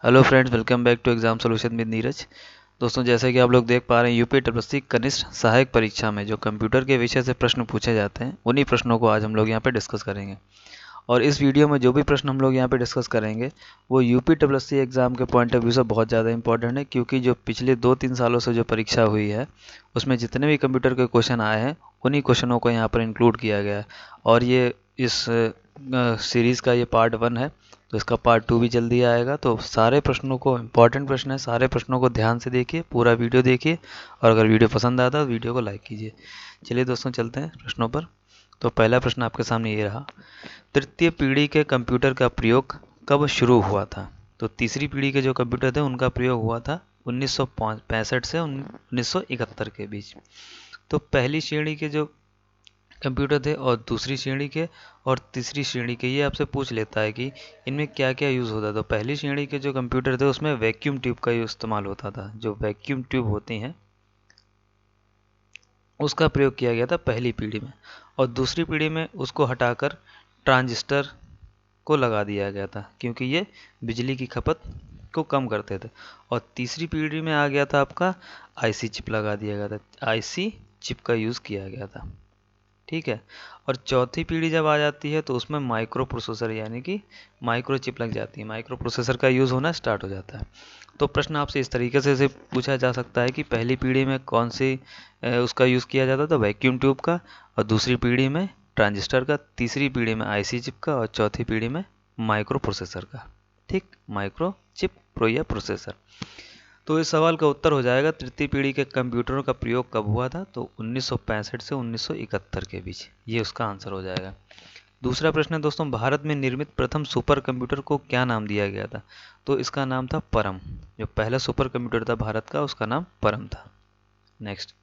Hello friends, welcome back to exam solution with Neeraj. दोस्तों, जैसे कि आप लोग देख पा रहे हैं, यूपीएससी कनिष्ठ सहायक परीक्षा में जो कंप्यूटर के विषय से प्रश्न पूछे जाते हैं, उन्हीं प्रश्नों को आज हम लोग यहाँ पे डिस्कस करेंगे। और इस वीडियो में जो भी प्रश्न हम लोग यहाँ पे डिस्कस करेंगे वो यूपीएससी एग्ज़ाम के पॉइंट ऑफ व्यू से बहुत ज़्यादा इंपॉर्टेंट है, क्योंकि जो पिछले 2-3 सालों से जो परीक्षा हुई है उसमें जितने भी कंप्यूटर के क्वेश्चन आए हैं उन्हीं क्वेश्चनों को यहाँ पर इंक्लूड किया गया है। और ये इस सीरीज़ का ये पार्ट 1 है, तो इसका पार्ट 2 भी जल्दी आएगा। तो सारे प्रश्नों को, इंपॉर्टेंट प्रश्न है, सारे प्रश्नों को ध्यान से देखिए, पूरा वीडियो देखिए, और अगर वीडियो पसंद आता है तो वीडियो को लाइक कीजिए। चलिए दोस्तों, चलते हैं प्रश्नों पर। तो पहला प्रश्न आपके सामने ये रहा, तृतीय पीढ़ी के कंप्यूटर का प्रयोग कब शुरू हुआ था? तो तीसरी पीढ़ी के जो कंप्यूटर थे उनका प्रयोग हुआ था 1965 से 1971 के बीच। तो पहली श्रेणी के जो कंप्यूटर थे और दूसरी श्रेणी के और तीसरी श्रेणी के, ये आपसे पूछ लेता है कि इनमें क्या क्या यूज़ होता था। तो पहली श्रेणी के जो कंप्यूटर थे उसमें वैक्यूम ट्यूब का इस्तेमाल होता था। जो वैक्यूम ट्यूब होती हैं उसका प्रयोग किया गया था पहली पीढ़ी में, और दूसरी पीढ़ी में उसको हटाकर ट्रांजिस्टर को लगा दिया गया था, क्योंकि ये बिजली की खपत को कम करते थे। और तीसरी पीढ़ी में आ गया था आपका आईसी चिप, लगा दिया गया था, आईसी चिप का यूज़ किया गया था। ठीक है। और चौथी पीढ़ी जब आ जाती है तो उसमें माइक्रो प्रोसेसर यानी कि माइक्रो चिप लग जाती है, माइक्रो प्रोसेसर का यूज़ होना स्टार्ट हो जाता है। तो प्रश्न आपसे इस तरीके से पूछा जा सकता है कि पहली पीढ़ी में कौन सी उसका यूज़ किया जाता था, वैक्यूम ट्यूब का, और दूसरी पीढ़ी में ट्रांजिस्टर का, तीसरी पीढ़ी में आईसी चिप का, और चौथी पीढ़ी में माइक्रो प्रोसेसर का। ठीक, माइक्रो चिप प्रो या प्रोसेसर। तो इस सवाल का उत्तर हो जाएगा तृतीय पीढ़ी के कंप्यूटरों का प्रयोग कब हुआ था? तो 1965 से 1971 के बीच, ये उसका आंसर हो जाएगा। दूसरा प्रश्न है दोस्तों, भारत में निर्मित प्रथम सुपर कंप्यूटर को क्या नाम दिया गया था? तो इसका नाम था परम। जो पहला सुपर कंप्यूटर था भारत का, उसका नाम परम था। नेक्स्ट,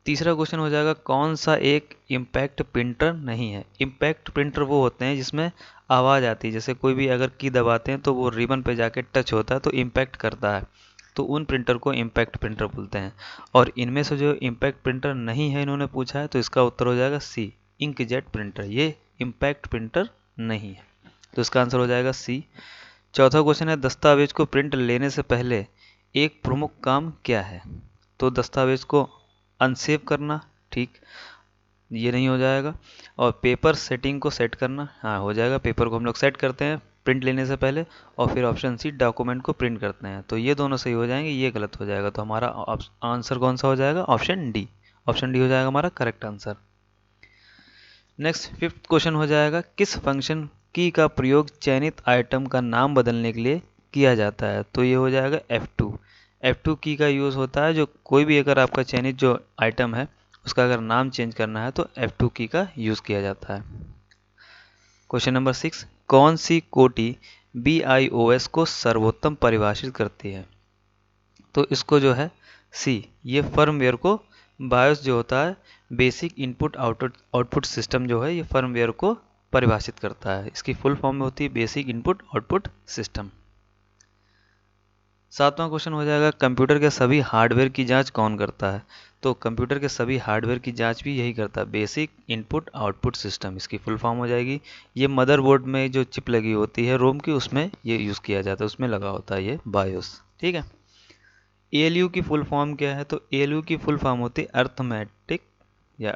तीसरा क्वेश्चन हो जाएगा, कौन सा एक इम्पैक्ट प्रिंटर नहीं है? इम्पैक्ट प्रिंटर वो होते हैं जिसमें आवाज़ आती है, जैसे कोई भी अगर की दबाते हैं तो वो रिबन पे जाके टच होता है तो इम्पैक्ट करता है, तो उन प्रिंटर को इम्पैक्ट प्रिंटर बोलते हैं। और इनमें से जो इम्पैक्ट प्रिंटर नहीं है इन्होंने पूछा है, तो इसका उत्तर हो जाएगा सी, इंकजेट प्रिंटर। ये इम्पैक्ट प्रिंटर नहीं है, तो इसका आंसर हो जाएगा सी। चौथा क्वेश्चन है, दस्तावेज को प्रिंट लेने से पहले एक प्रमुख काम क्या है? तो दस्तावेज को अनसेव करना, ठीक, ये नहीं हो जाएगा। और पेपर सेटिंग को सेट करना, हाँ हो जाएगा, पेपर को हम लोग सेट करते हैं प्रिंट लेने से पहले। और फिर ऑप्शन सी, डॉक्यूमेंट को प्रिंट करते हैं। तो ये दोनों सही हो जाएंगे, ये गलत हो जाएगा। तो हमारा आंसर कौन सा हो जाएगा? Option D. ऑप्शन डी हो जाएगा हमारा correct answer. Next, fifth question हो जाएगा, किस फंक्शन की का प्रयोग चयनित आइटम का नाम बदलने के लिए किया जाता है? तो ये हो जाएगा F2। F2 की का यूज़ होता है, जो कोई भी अगर आपका चयनित जो आइटम है उसका अगर नाम चेंज करना है तो F2 की का यूज़ किया जाता है। क्वेश्चन नंबर 6, कौन सी कोटि BIOS को सर्वोत्तम परिभाषित करती है? तो इसको जो है सी, ये फर्मवेयर को, बायोस जो होता है बेसिक इनपुट आउटपुट सिस्टम, जो है ये फर्मवेयर को परिभाषित करता है। इसकी फुल फॉर्म में होती है बेसिक इनपुट आउटपुट सिस्टम। सातवां क्वेश्चन हो जाएगा, कंप्यूटर के सभी हार्डवेयर की जांच कौन करता है? तो कंप्यूटर के सभी हार्डवेयर की जांच भी यही करता है, बेसिक इनपुट आउटपुट सिस्टम। इसकी फुल फॉर्म हो जाएगी, ये मदरबोर्ड में जो चिप लगी होती है रोम की, उसमें ये यूज़ किया जाता है, उसमें लगा होता है ये बायोस। ठीक है। ALU की फुल फॉर्म क्या है? तो ALU की फुल फॉर्म होती है अर्थमेटिक या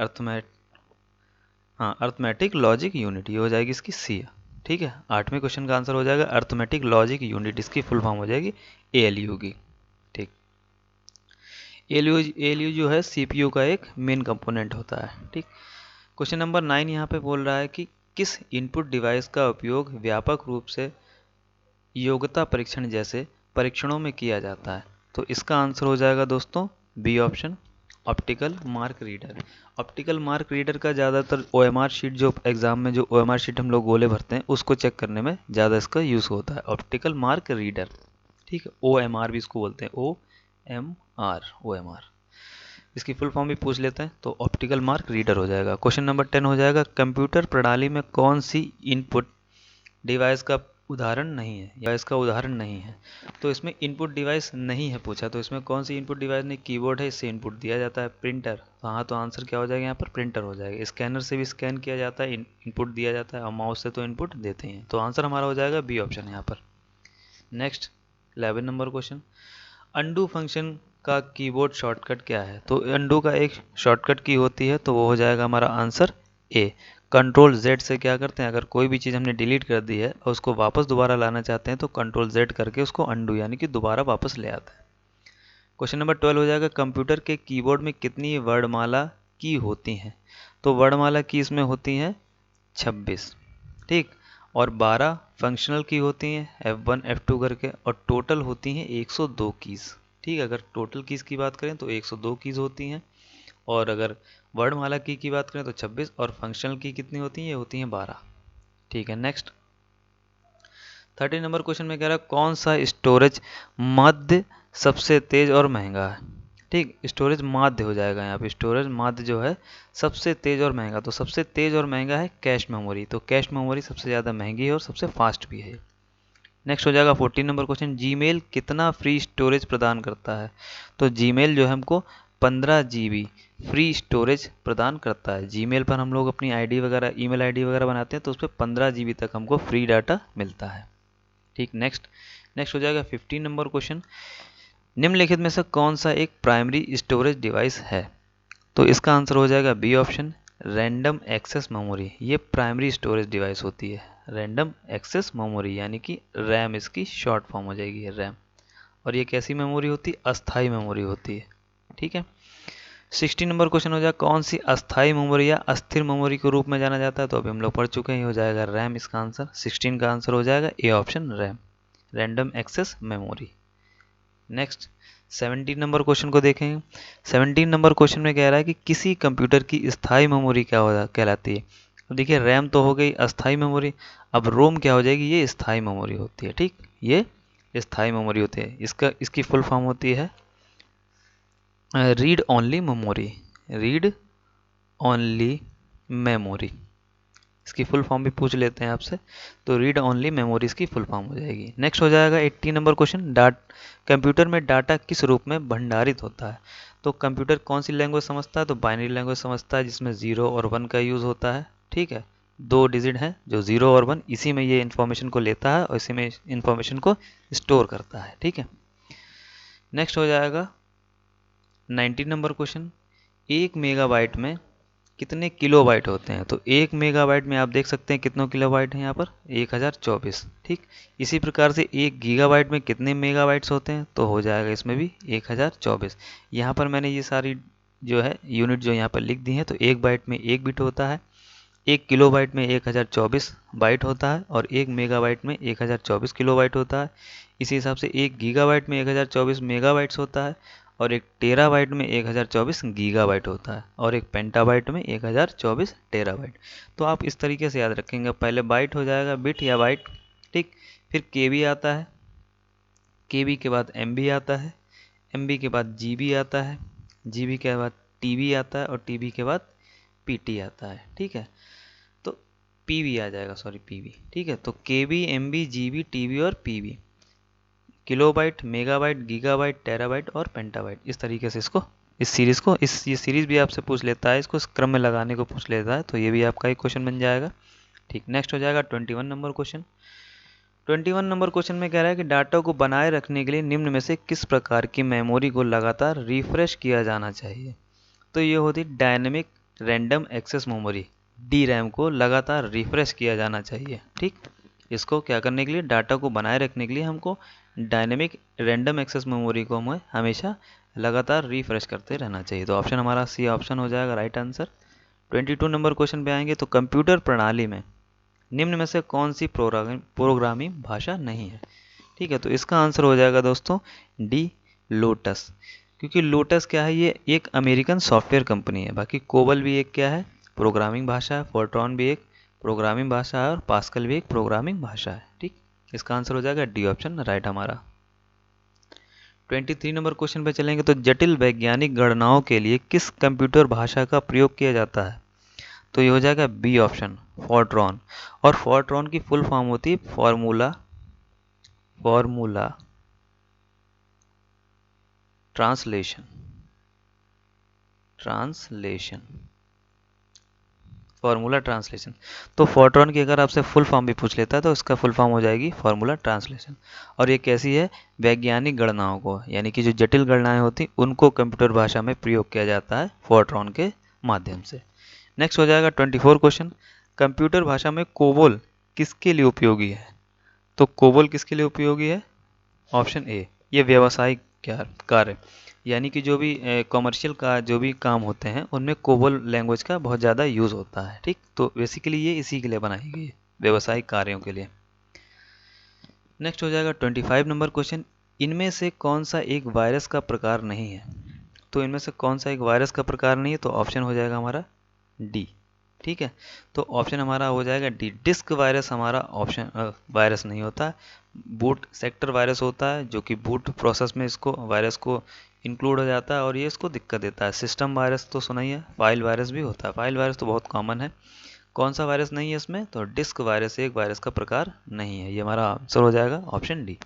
अर्थमेटिक लॉजिक यूनिट, ये हो जाएगी इसकी सी। ठीक है, आठवें क्वेश्चन का आंसर हो जाएगा अर्थमेटिक लॉजिक यूनिट, इसकी फुल फॉर्म हो जाएगी ALU की। ठीक, ALU जो है CPU का एक मेन कंपोनेंट होता है। ठीक, क्वेश्चन नंबर 9 यहाँ पे बोल रहा है कि किस इनपुट डिवाइस का उपयोग व्यापक रूप से योग्यता परीक्षण जैसे परीक्षणों में किया जाता है? तो इसका आंसर हो जाएगा दोस्तों B option, optical mark reader. Optical mark reader का ज़्यादातर OMR शीट, जो एग्ज़ाम में जो OMR शीट हम लोग गोले भरते हैं उसको चेक करने में ज़्यादा इसका यूज़ होता है, ऑप्टिकल मार्क रीडर। ठीक है, OMR भी इसको बोलते हैं, OMR। इसकी फुल फॉर्म भी पूछ लेते हैं, तो ऑप्टिकल मार्क रीडर हो जाएगा। क्वेश्चन नंबर 10 हो जाएगा, कंप्यूटर प्रणाली में कौन सी इनपुट डिवाइस का उदाहरण नहीं है या इसका उदाहरण नहीं है? तो इसमें इनपुट डिवाइस नहीं है पूछा, तो इसमें कौन सी इनपुट डिवाइस नहीं? कीबोर्ड है, इससे इनपुट दिया जाता है। प्रिंटर, तो हाँ, तो आंसर क्या हो जाएगा यहाँ पर? प्रिंटर हो जाएगा। स्कैनर से भी स्कैन किया जाता है, इनपुट दिया जाता है, और माउस से तो इनपुट देते हैं। तो आंसर हमारा हो जाएगा बी ऑप्शन यहाँ पर। Next 11 number question, undo function का कीबोर्ड शॉर्टकट क्या है? तो अंडू का एक शॉर्टकट की होती है, तो वो हो जाएगा हमारा आंसर ए। कंट्रोल जेड से क्या करते हैं, अगर कोई भी चीज़ हमने डिलीट कर दी है और उसको वापस दोबारा लाना चाहते हैं तो कंट्रोल जेड करके उसको अंडू यानी कि दोबारा वापस ले आता है। क्वेश्चन नंबर 12 हो जाएगा, कंप्यूटर के कीबोर्ड में कितनी वर्णमाला की होती हैं? तो वर्णमाला की इसमें होती हैं 26, ठीक, और 12 फंक्शनल की होती हैं F1 F2 करके, और टोटल होती हैं 102 कीज़। ठीक, अगर टोटल कीज़ की बात करें तो 102 कीज़ होती हैं, और अगर वर्णमाला की बात करें तो 26, और फंक्शनल की कितनी होती हैं? ये होती हैं 12। ठीक है, नेक्स्ट 13 नंबर क्वेश्चन में कह रहा है कौन सा स्टोरेज माध्य सबसे तेज और महंगा है? ठीक, स्टोरेज माध्य हो जाएगा यहाँ पे, स्टोरेज माध्य जो है सबसे तेज और महंगा, तो सबसे तेज और महंगा है कैश मेमोरी, तो कैश मेमोरी सबसे ज़्यादा महंगी है और सबसे फास्ट भी है। नेक्स्ट हो जाएगा 14 नंबर क्वेश्चन, जीमेल कितना फ्री स्टोरेज प्रदान करता है? तो जीमेल जो है हमको 15 GB फ्री स्टोरेज प्रदान करता है। जीमेल पर हम लोग अपनी आईडी वगैरह, ईमेल आईडी वगैरह बनाते हैं तो उस पर 15 GB तक हमको फ्री डाटा मिलता है। ठीक, नेक्स्ट नेक्स्ट हो जाएगा 15 नंबर क्वेश्चन, निम्नलिखित में से कौन सा एक प्राइमरी स्टोरेज डिवाइस है? तो इसका आंसर हो जाएगा B option, random access memory. ये प्राइमरी स्टोरेज डिवाइस होती है, रैंडम एक्सेस मेमोरी यानी कि रैम इसकी शॉर्ट फॉर्म हो जाएगी, रैम। और ये कैसी मेमोरी होती है? अस्थाई मेमोरी होती है। ठीक है, 16 नंबर क्वेश्चन हो जाएगा, कौन सी अस्थाई मेमोरी या अस्थिर मेमोरी के रूप में जाना जाता है? तो अभी हम लोग पढ़ चुके हैं, हो जाएगा रैम इसका आंसर। 16 का आंसर हो जाएगा A option, RAM, random access memory. Next 17 number question को देखेंगे। 17 नंबर क्वेश्चन में कह रहा है कि किसी कंप्यूटर की स्थायी मेमोरी क्या हो कहलाती है? तो देखिए, रैम तो हो गई अस्थायी मेमोरी, अब रोम क्या हो जाएगी? ये स्थायी मेमोरी होती है। ठीक, ये स्थायी मेमोरी होती है। इसकी फुल फॉर्म होती है read only memory, read only memory. इसकी फुल फॉर्म भी पूछ लेते हैं आपसे, तो रीड ओनली मेमोरी इसकी फुल फॉर्म हो जाएगी। नेक्स्ट हो जाएगा 80 नंबर क्वेश्चन, कंप्यूटर में डाटा किस रूप में भंडारित होता है? तो कंप्यूटर कौन सी लैंग्वेज समझता है? तो बाइनरी लैंग्वेज समझता है, जिसमें 0 और 1 का यूज़ होता है। ठीक है, दो डिजिट हैं जो 0 और 1, इसी में ये इन्फॉर्मेशन को लेता है और इसी में इन्फॉर्मेशन को स्टोर करता है। ठीक है, नेक्स्ट हो जाएगा 19 नंबर क्वेश्चन, 1 मेगाबाइट में कितने किलोबाइट होते हैं? तो 1 मेगाबाइट में आप देख सकते हैं कितनों किलोबाइट हैं यहाँ पर, 1024। ठीक, इसी प्रकार से 1 गीगाबाइट में कितने मेगाबाइट्स होते हैं? तो हो जाएगा इसमें भी 1024। यहाँ पर मैंने ये सारी जो है यूनिट जो यहाँ पर लिख दी है, तो 1 बाइट में 1 बिट होता है, 1 किलोबाइट में 1024 बाइट होता है, और 1 मेगाबाइट में 1024 किलोबाइट होता है। इसी हिसाब से 1 गीगाबाइट में 1024 मेगाबाइट्स होता है, और 1 टेराबाइट में 1024 गीगाबाइट होता है, और 1 पेंटाबाइट में 1024 टेराबाइट। तो आप इस तरीके से याद रखेंगे, पहले बाइट हो जाएगा, बिट या बाइट। ठीक, फिर केबी आता है, केबी के बाद एमबी आता है, एमबी के बाद जीबी आता है, जीबी के बाद टीबी आता है, और टीबी के बाद पीटी आता है। ठीक है, तो पीवी आ जाएगा, सॉरी पीवी। ठीक है, तो केबी, एमबी, जीबी, टीबी और PV, kilobyte, megabyte, gigabyte, terabyte और पेंटाबाइट। इस तरीके से इसको, इस सीरीज को, ये सीरीज भी आपसे पूछ लेता है, इसको क्रम में लगाने को पूछ लेता है, तो ये भी आपका एक क्वेश्चन बन जाएगा। ठीक, नेक्स्ट हो जाएगा 21 नंबर क्वेश्चन। 21 नंबर क्वेश्चन में कह रहा है कि डाटा को बनाए रखने के लिए निम्न में से किस प्रकार की मेमोरी को लगातार रिफ्रेश किया जाना चाहिए? तो ये होती dynamic random access memory, D RAM को लगातार रिफ्रेश किया जाना चाहिए। ठीक, इसको क्या करने के लिए, डाटा को बनाए रखने के लिए हमको डायनेमिक रैंडम एक्सेस मेमोरी को हमें हमेशा लगातार रिफ्रेश करते रहना चाहिए। तो ऑप्शन हमारा सी ऑप्शन हो जाएगा राइट आंसर। 22 नंबर क्वेश्चन पे आएंगे, तो कंप्यूटर प्रणाली में निम्न में से कौन सी प्रोग्रामिंग भाषा नहीं है? ठीक है, तो इसका आंसर हो जाएगा दोस्तों डी, लोटस। क्योंकि लोटस क्या है, ये एक अमेरिकन सॉफ्टवेयर कंपनी है। बाकी कोबल भी एक क्या है, प्रोग्रामिंग भाषा है, फोर्ट्रॉन भी एक प्रोग्रामिंग भाषा है, और पास्कल भी एक प्रोग्रामिंग भाषा है। ठीक, इसका आंसर हो जाएगा डी ऑप्शन, राइट हमारा। 23 नंबर क्वेश्चन पे चलेंगे, तो जटिल वैज्ञानिक गणनाओं के लिए किस कंप्यूटर भाषा का प्रयोग किया जाता है? तो ये हो जाएगा बी ऑप्शन, फोर्ट्रॉन। और फोर्ट्रॉन की फुल फॉर्म होती है formula formula translation translation formula translation. तो फोर्ट्रॉन की अगर आपसे फुल फॉर्म भी पूछ लेता है तो इसका फुल फॉर्म हो जाएगी फार्मूला ट्रांसलेशन। और ये कैसी है, वैज्ञानिक गणनाओं को, यानी कि जो जटिल गणनाएं होती उनको कंप्यूटर भाषा में प्रयोग किया जाता है फोर्ट्रॉन के माध्यम से। नेक्स्ट हो जाएगा 24 क्वेश्चन, कंप्यूटर भाषा में कोबोल किसके लिए उपयोगी है? तो कोबोल किसके लिए उपयोगी है? ऑप्शन ए, ये व्यावसायिक कार्य, यानी कि जो भी कॉमर्शियल का जो भी काम होते हैं उनमें कोबोल लैंग्वेज का बहुत ज़्यादा यूज़ होता है। ठीक, तो बेसिकली ये इसी के लिए बनाई गई है, व्यावसायिक कार्यों के लिए। नेक्स्ट हो जाएगा 25 नंबर क्वेश्चन, इनमें से कौन सा एक वायरस का प्रकार नहीं है? तो इनमें से कौन सा एक वायरस का प्रकार नहीं है? तो ऑप्शन हो जाएगा हमारा डी। ठीक है, तो ऑप्शन हमारा हो जाएगा डी, डिस्क वायरस हमारा ऑप्शन वायरस नहीं होता है। बूट सेक्टर वायरस होता है जो कि बूट प्रोसेस में इसको वायरस को इंक्लूड हो जाता है और ये इसको दिक्कत देता है। सिस्टम वायरस तो सुना ही है, फाइल वायरस भी होता है, फाइल वायरस तो बहुत कॉमन है। कौन सा वायरस नहीं है इसमें? तो डिस्क वायरस एक वायरस का प्रकार नहीं है, ये हमारा आंसर हो जाएगा ऑप्शन डी।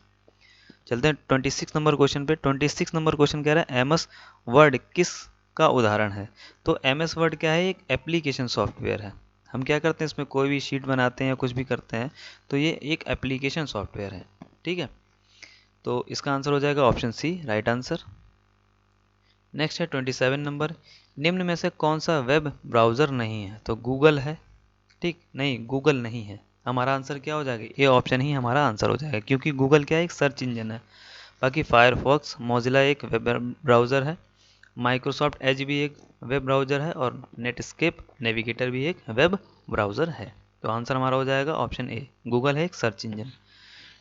चलते हैं 26 नंबर क्वेश्चन पे। 26 नंबर क्वेश्चन कह रहा है एमएस वर्ड किस का उदाहरण है? तो एमएस वर्ड क्या है? एक एप्लीकेशन सॉफ्टवेयर है। हम क्या करते हैं इसमें, कोई भी शीट बनाते हैं या कुछ भी करते हैं तो ये एक एप्लीकेशन सॉफ्टवेयर है। ठीक है, तो इसका आंसर हो जाएगा option C, right answer. Next है 27 नंबर, निम्न में से कौन सा वेब ब्राउज़र नहीं है? तो गूगल है, ठीक नहीं, गूगल नहीं है। हमारा आंसर क्या हो जाएगा? ये ऑप्शन ही हमारा आंसर हो जाएगा, क्योंकि गूगल क्या है? एक सर्च इंजन है। बाकी फायरफॉक्स, मोजिला एक वेब ब्राउज़र है, माइक्रोसॉफ्ट एज भी एक वेब ब्राउज़र है और नेटस्केप नेविगेटर भी एक वेब ब्राउज़र है। तो आंसर हमारा हो जाएगा ऑप्शन ए, गूगल है एक सर्च इंजन।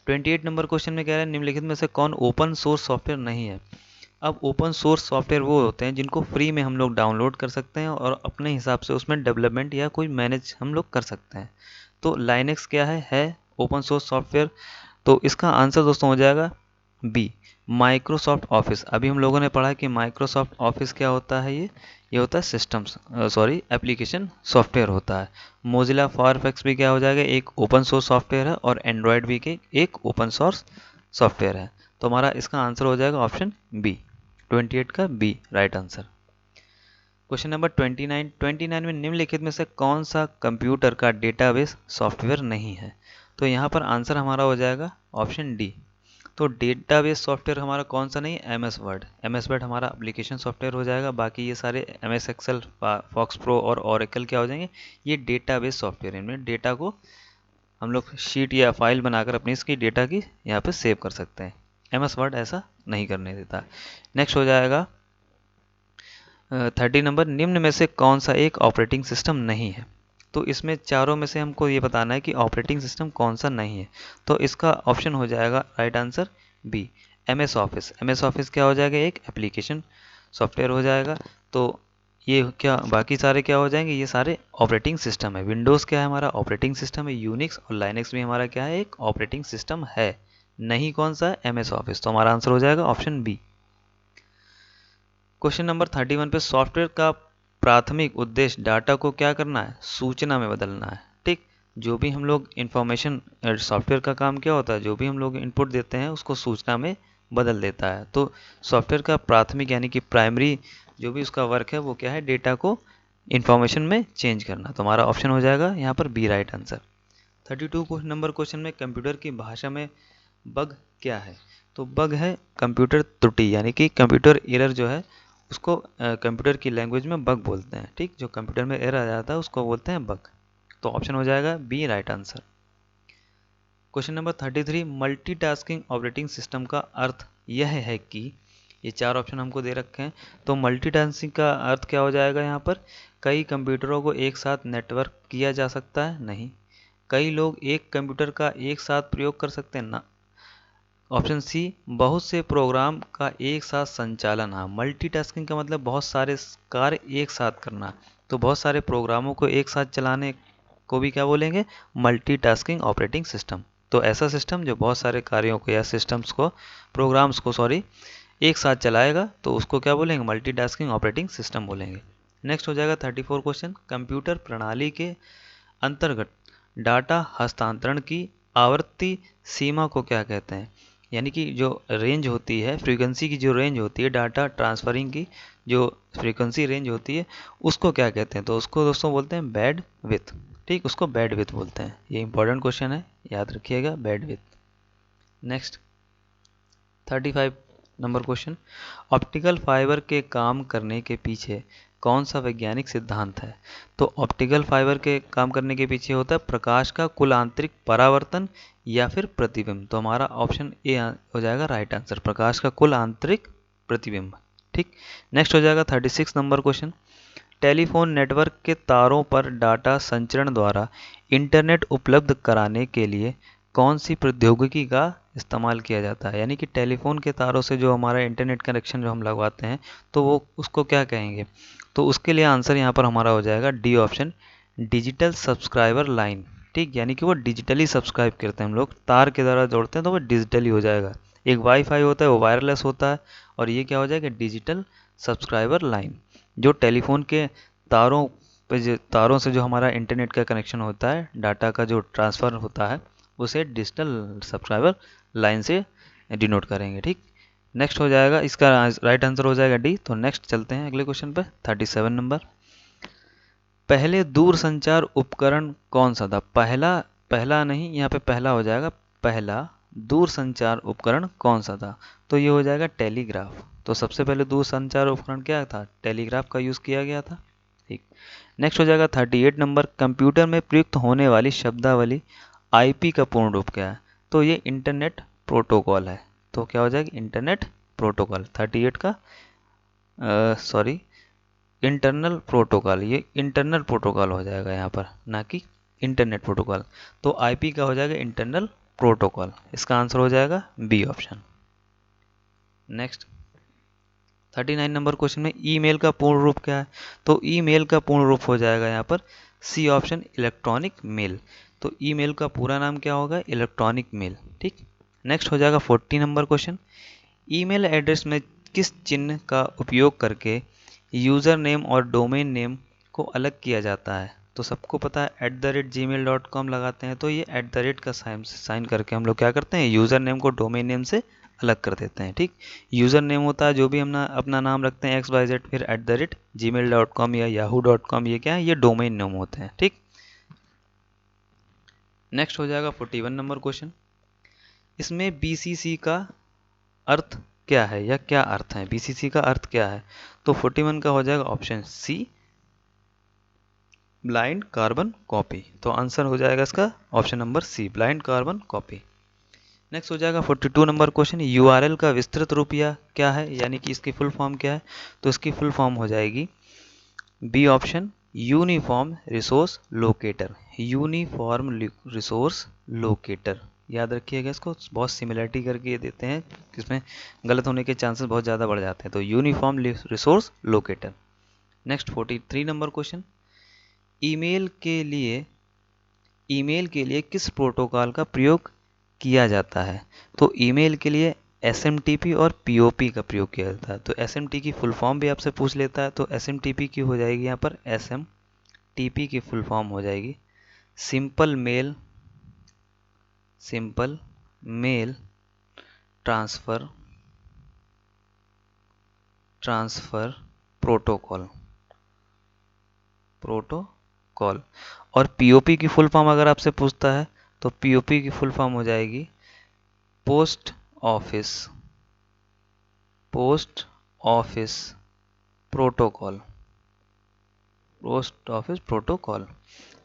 28 नंबर क्वेश्चन में कह रहा है निम्नलिखित में से कौन ओपन सोर्स सॉफ्टवेयर नहीं है? अब ओपन सोर्स सॉफ्टवेयर वो होते हैं जिनको फ्री में हम लोग डाउनलोड कर सकते हैं और अपने हिसाब से उसमें डेवलपमेंट या कोई मैनेज हम लोग कर सकते हैं। तो लाइनेक्स क्या है ओपन सोर्स सॉफ्टवेयर। तो इसका आंसर दोस्तों हो जाएगा बी, माइक्रोसॉफ्ट ऑफिस। अभी हम लोगों ने पढ़ा कि माइक्रोसॉफ्ट ऑफिस क्या होता है, ये होता है सिस्टम्स एप्लीकेशन सॉफ्टवेयर होता है। मोजिला फायरफॉक्स भी क्या हो जाएगा? एक ओपन सोर्स सॉफ्टवेयर है और एंड्रॉयड भी के एक ओपन सोर्स सॉफ्टवेयर है। तो हमारा इसका आंसर हो जाएगा ऑप्शन बी, 28 का B right answer. Question number 29 में निम्नलिखित में से कौन सा कंप्यूटर का डेटाबेस सॉफ्टवेयर नहीं है? तो यहाँ पर आंसर हमारा हो जाएगा ऑप्शन डी। तो डेटाबेस सॉफ्टवेयर हमारा कौन सा नहीं है? MS word. एमएस वर्ड हमारा एप्लीकेशन सॉफ्टवेयर हो जाएगा। बाकी ये सारे एमएस एक्सेल, फॉक्स प्रो और ओरेकल क्या हो जाएंगे? ये डेटाबेस सॉफ्टवेयर है। इनमें डेटा को हम लोग शीट या फाइल बनाकर अपनी इसकी डेटा की यहाँ पे सेव कर सकते हैं। एमएस वर्ड ऐसा नहीं करने देता। नेक्स्ट हो जाएगा 30 नंबर, निम्न में से कौन सा एक ऑपरेटिंग सिस्टम नहीं है? तो इसमें चारों में से हमको ये बताना है कि ऑपरेटिंग सिस्टम कौन सा नहीं है। तो इसका ऑप्शन हो जाएगा right answer B, MS Office. MS Office क्या हो जाएगा? एक एप्लीकेशन सॉफ्टवेयर हो जाएगा। तो ये क्या, बाकी सारे क्या हो जाएंगे? ये सारे ऑपरेटिंग सिस्टम है। विंडोज़ क्या है? हमारा ऑपरेटिंग सिस्टम है। यूनिक्स और लाइनक्स भी हमारा क्या है? एक ऑपरेटिंग सिस्टम है। नहीं कौन सा है? MS office. तो हमारा आंसर हो जाएगा ऑप्शन बी। क्वेश्चन नंबर 31 पे, सॉफ्टवेयर का प्राथमिक उद्देश्य डाटा को क्या करना है? सूचना में बदलना है। ठीक, जो भी हम लोग इंफॉर्मेशन, सॉफ्टवेयर का काम क्या होता है? जो भी हम लोग इनपुट देते हैं उसको सूचना में बदल देता है। तो सॉफ्टवेयर का प्राथमिक यानी कि प्राइमरी जो भी उसका वर्क है वो क्या है? डेटा को इंफॉर्मेशन में चेंज करना। तो हमारा ऑप्शन हो जाएगा यहाँ पर B right answer. 32 number question में कंप्यूटर की भाषा में बग क्या है? तो बग है कंप्यूटर त्रुटि, यानी कि कंप्यूटर एरर जो है उसको कंप्यूटर की लैंग्वेज में बग बोलते हैं। ठीक, जो कंप्यूटर में एरर आ जाता है उसको बोलते हैं बग। तो ऑप्शन हो जाएगा B right answer. Question number 33, multitasking operating system का अर्थ यह है कि, ये चार ऑप्शन हमको दे रखे हैं। तो मल्टीटास्किंग का अर्थ क्या हो जाएगा यहाँ पर? कई कंप्यूटरों को एक साथ नेटवर्क किया जा सकता है? नहीं। कई लोग एक कंप्यूटर का एक साथ प्रयोग कर सकते हैं? ना। ऑप्शन सी, बहुत से प्रोग्राम का एक साथ संचालन। हाँ, मल्टीटास्किंग का मतलब बहुत सारे कार्य एक साथ करना। तो बहुत सारे प्रोग्रामों को एक साथ चलाने को भी क्या बोलेंगे? Multitasking operating system. तो ऐसा सिस्टम जो बहुत सारे कार्यों को या सिस्टम्स को, प्रोग्राम्स को एक साथ चलाएगा तो उसको क्या बोलेंगे? मल्टीटास्किंग ऑपरेटिंग सिस्टम बोलेंगे। नेक्स्ट हो जाएगा 34 क्वेश्चन, कंप्यूटर प्रणाली के अंतर्गत डाटा हस्तांतरण की आवर्ती सीमा को क्या कहते हैं? यानी कि जो रेंज होती है, फ्रीक्वेंसी की जो रेंज होती है डाटा ट्रांसफरिंग की, जो फ्रीक्वेंसी रेंज होती है उसको क्या कहते हैं, तो उसको दोस्तों बोलते हैं बैंड विड्थ। ठीक, उसको बैंड विड्थ बोलते हैं। ये इंपॉर्टेंट क्वेश्चन है, याद रखिएगा, band width. Next 35 number question, optical fibre के काम करने के पीछे कौन सा वैज्ञानिक सिद्धांत है? तो ऑप्टिकल फाइबर के काम करने के पीछे होता है प्रकाश का कुल आंतरिक परावर्तन या फिर प्रतिबिंब। तो हमारा ऑप्शन ए हो जाएगा राइट आंसर, प्रकाश का कुल आंतरिक प्रतिबिंब। ठीक, नेक्स्ट हो जाएगा 36 नंबर क्वेश्चन, टेलीफोन नेटवर्क के तारों पर डाटा संचरण द्वारा इंटरनेट उपलब्ध कराने के लिए कौन सी प्रौद्योगिकी का इस्तेमाल किया जाता है? यानी कि टेलीफोन के तारों से जो हमारा इंटरनेट कनेक्शन जो हम लगवाते हैं तो वो उसको क्या कहेंगे? तो उसके लिए आंसर यहाँ पर हमारा हो जाएगा D option, digital subscriber line. ठीक, यानी कि वो डिजिटली सब्सक्राइब करते हैं, हम लोग तार के द्वारा जोड़ते हैं तो वो डिजिटली हो जाएगा। एक वाईफाई होता है वो वायरलेस होता है, और ये क्या हो जाएगा? Digital subscriber line. जो टेलीफोन के तारों पे जो तारों से जो हमारा इंटरनेट का कनेक्शन होता है, डाटा का जो ट्रांसफ़र होता है, उसे डिजिटल सब्सक्राइबर लाइन से डिनोट करेंगे। ठीक, नेक्स्ट हो जाएगा, इसका राइट आंसर हो जाएगा डी। तो नेक्स्ट चलते हैं अगले क्वेश्चन पे, 37 नंबर, पहले दूर संचार उपकरण कौन सा था? पहला नहीं, यहाँ पे पहला हो जाएगा, पहला दूर संचार उपकरण कौन सा था? तो ये हो जाएगा टेलीग्राफ। तो सबसे पहले दूर संचार उपकरण क्या था? टेलीग्राफ का यूज़ किया गया था। ठीक, नेक्स्ट हो जाएगा 38 नंबर, कंप्यूटर में प्रयुक्त होने वाली शब्दावली आईपी का पूर्ण रूप क्या है? तो ये इंटरनेट प्रोटोकॉल है। तो क्या हो जाएगा? Internet protocol. 38 का सॉरी, इंटरनल प्रोटोकॉल, ये इंटरनल प्रोटोकॉल हो जाएगा यहाँ पर, ना कि इंटरनेट प्रोटोकॉल। तो आईपी का हो जाएगा इंटरनल प्रोटोकॉल। इसका आंसर हो जाएगा B option. Next 39 number question में ईमेल का पूर्ण रूप क्या है? तो ईमेल का पूर्ण रूप हो जाएगा यहाँ पर सी ऑप्शन, इलेक्ट्रॉनिक मेल। तो ईमेल का पूरा नाम क्या होगा? Electronic mail. ठीक, नेक्स्ट हो जाएगा 40 नंबर क्वेश्चन, ईमेल एड्रेस में किस चिन्ह का उपयोग करके यूज़र नेम और डोमेन नेम को अलग किया जाता है? तो सबको पता है @gmail.com लगाते हैं, तो ये @ का साइन करके हम लोग क्या करते हैं? यूज़र नेम को डोमेन नेम से अलग कर देते हैं। ठीक, यूज़र नेम होता है जो भी हम अपना नाम रखते हैं XYZ, फिर @gmail.com या yahoo.com, ये क्या है? ये डोमेन नेम होते हैं। ठीक, नेक्स्ट हो जाएगा 41 नंबर क्वेश्चन, इसमें BCC का अर्थ क्या है या क्या अर्थ है? BCC का अर्थ क्या है? तो 41 का हो जाएगा option C, blind carbon copy. तो आंसर हो जाएगा इसका option number C, blind carbon copy. Next हो जाएगा 42 नंबर क्वेश्चन, URL का विस्तृत रूप या क्या है, यानी कि इसकी फुल फॉर्म क्या है? तो इसकी फुल फॉर्म हो जाएगी B option, uniform resource locator. Uniform resource locator, याद रखिएगा इसको, बहुत सिमिलरिटी करके ये देते हैं, इसमें गलत होने के चांसेस बहुत ज़्यादा बढ़ जाते हैं। तो uniform resource locator. Next 43 number question, email के लिए किस प्रोटोकॉल का प्रयोग किया जाता है? तो ईमेल के लिए SMTP और POP का प्रयोग किया जाता है। तो SMTP की फुल फॉर्म भी आपसे पूछ लेता है, तो SMTP की हो जाएगी यहाँ पर, SMTP की फुल फॉर्म हो जाएगी सिंपल मेल ट्रांसफ़र प्रोटोकॉल। और POP की फुल फॉर्म अगर आपसे पूछता है तो POP की फुल फॉर्म हो जाएगी पोस्ट ऑफिस प्रोटोकॉल।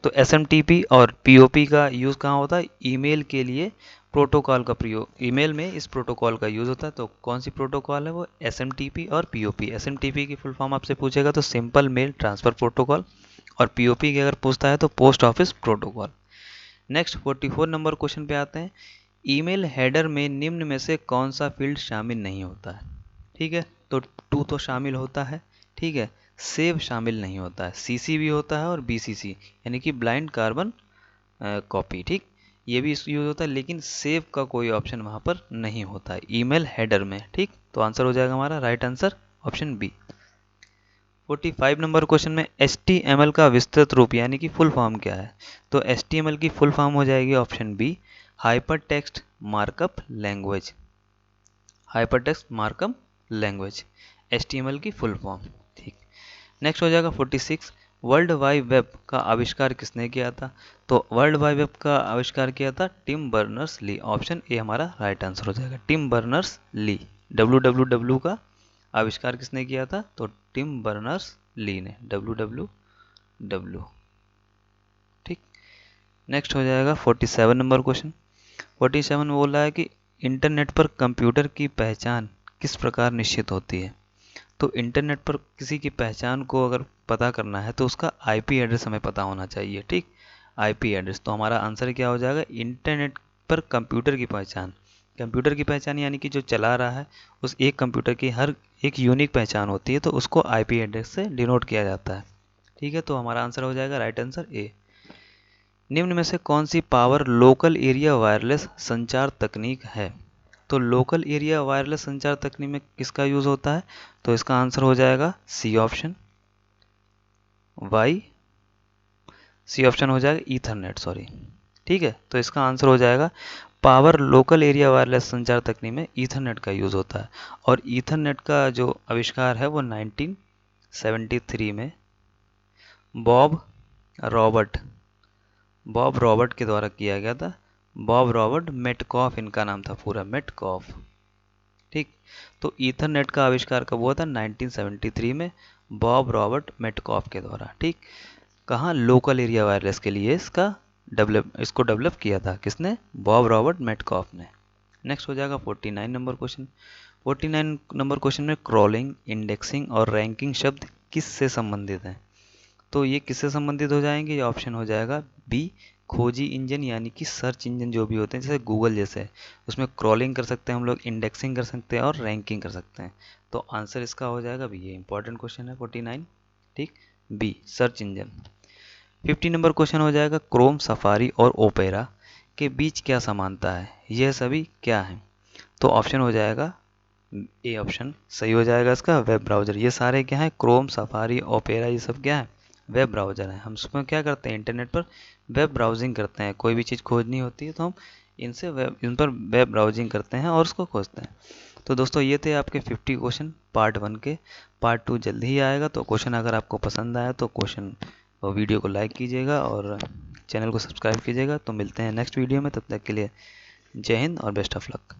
तो SMTP और POP का यूज़ कहाँ होता है? ईमेल के लिए प्रोटोकॉल का प्रयोग, ईमेल में इस प्रोटोकॉल का यूज़ होता है। तो कौन सी प्रोटोकॉल है वो? SMTP और POP। SMTP की फुल फॉर्म आपसे पूछेगा तो सिंपल मेल ट्रांसफ़र प्रोटोकॉल, और POP की अगर पूछता है तो post office protocol. Next 44 number question पे आते हैं, ईमेल हेडर में निम्न में से कौन सा फील्ड शामिल नहीं होता है? ठीक है, तो टू तो शामिल होता है, ठीक है, सेव शामिल नहीं होता है, CC भी होता है और BCC यानी कि ब्लाइंड कार्बन कॉपी। ठीक, ये भी यूज होता है, लेकिन सेव का कोई ऑप्शन वहाँ पर नहीं होता है ईमेल हेडर में। ठीक, तो आंसर हो जाएगा हमारा right answer option B. 45 number question में HTML का विस्तृत रूप यानी कि फुल फॉर्म क्या है? तो HTML की फुल फॉर्म हो जाएगी option B, hypertext markup language. HTML की फुल फॉर्म। नेक्स्ट हो जाएगा 46, वर्ल्ड वाइड वेब का आविष्कार किसने किया था? तो वर्ल्ड वाइड वेब का आविष्कार किया था Tim Berners Lee. Option A हमारा राइट आंसर हो जाएगा, टिम बर्नर्स ली। www का आविष्कार किसने किया था? तो टिम बर्नर्स ली ने, www। ठीक, नेक्स्ट हो जाएगा 47 नंबर क्वेश्चन। 47 में बोला है कि इंटरनेट पर कंप्यूटर की पहचान किस प्रकार निश्चित होती है? तो इंटरनेट पर किसी की पहचान को अगर पता करना है तो उसका आईपी एड्रेस हमें पता होना चाहिए। ठीक, आईपी एड्रेस। तो हमारा आंसर क्या हो जाएगा? इंटरनेट पर कंप्यूटर की पहचान। कंप्यूटर की पहचान यानी कि जो चला रहा है उस एक कंप्यूटर की हर एक यूनिक पहचान होती है, तो उसको आईपी एड्रेस से डिनोट किया जाता है। ठीक है, तो हमारा आंसर हो जाएगा राइट आंसर ए। निम्न में से कौन सी पावर लोकल एरिया वायरलेस संचार तकनीक है? तो लोकल एरिया वायरलेस संचार तकनीक में किसका यूज होता है? तो इसका आंसर हो जाएगा C option, Y. C option हो जाएगा ईथरनेट, सॉरी। ठीक है, तो इसका आंसर हो जाएगा पावर लोकल एरिया वायरलेस संचार तकनीक में ईथरनेट का यूज होता है। और ईथरनेट का जो आविष्कार है वो 1973 में बॉब रॉबर्ट बॉब रॉबर्ट के द्वारा किया गया था। बॉब रॉबर्ट मेटकॉफ इनका नाम था पूरा, मेटकॉफ। ठीक, तो ईथरनेट का आविष्कार कब हुआ था? 1973 में बॉब रॉबर्ट मेटकॉफ के द्वारा। ठीक, कहाँ? लोकल एरिया वायरलेस के लिए इसको डेवलप किया था किसने? बॉब रॉबर्ट मेटकॉफ ने। नेक्स्ट हो जाएगा 49 नंबर क्वेश्चन। 49 नंबर क्वेश्चन में क्रॉलिंग, इंडेक्सिंग और रैंकिंग शब्द किस से संबंधित हैं? तो ये किससे संबंधित हो जाएंगे? ये ऑप्शन हो जाएगा बी, खोजी इंजन यानी कि सर्च इंजन जो भी होते हैं जैसे गूगल जैसे, उसमें क्रॉलिंग कर सकते हैं हम लोग, इंडेक्सिंग कर सकते हैं और रैंकिंग कर सकते हैं। तो आंसर इसका हो जाएगा बी। ये इंपॉर्टेंट क्वेश्चन है 49। ठीक, B search engine. 50 number question हो जाएगा क्रोम, सफारी और ओपेरा के बीच क्या समानता है? यह सभी क्या है? तो ऑप्शन हो जाएगा ए ऑप्शन सही हो जाएगा इसका, वेब ब्राउज़र। ये सारे क्या है? क्रोम, सफारी, ओपेरा, ये सब क्या है? वेब ब्राउज़र है। हम उसमें क्या करते हैं? इंटरनेट पर वेब ब्राउजिंग करते हैं। कोई भी चीज़ खोजनी होती है तो हम इन पर वेब ब्राउजिंग करते हैं और उसको खोजते हैं। तो दोस्तों ये थे आपके 50 क्वेश्चन पार्ट 1 के। पार्ट 2 जल्दी ही आएगा। तो क्वेश्चन अगर आपको पसंद आया तो वीडियो को लाइक कीजिएगा और चैनल को सब्सक्राइब कीजिएगा। तो मिलते हैं नेक्स्ट वीडियो में, तब तक के लिए जय हिंद और बेस्ट ऑफ लक।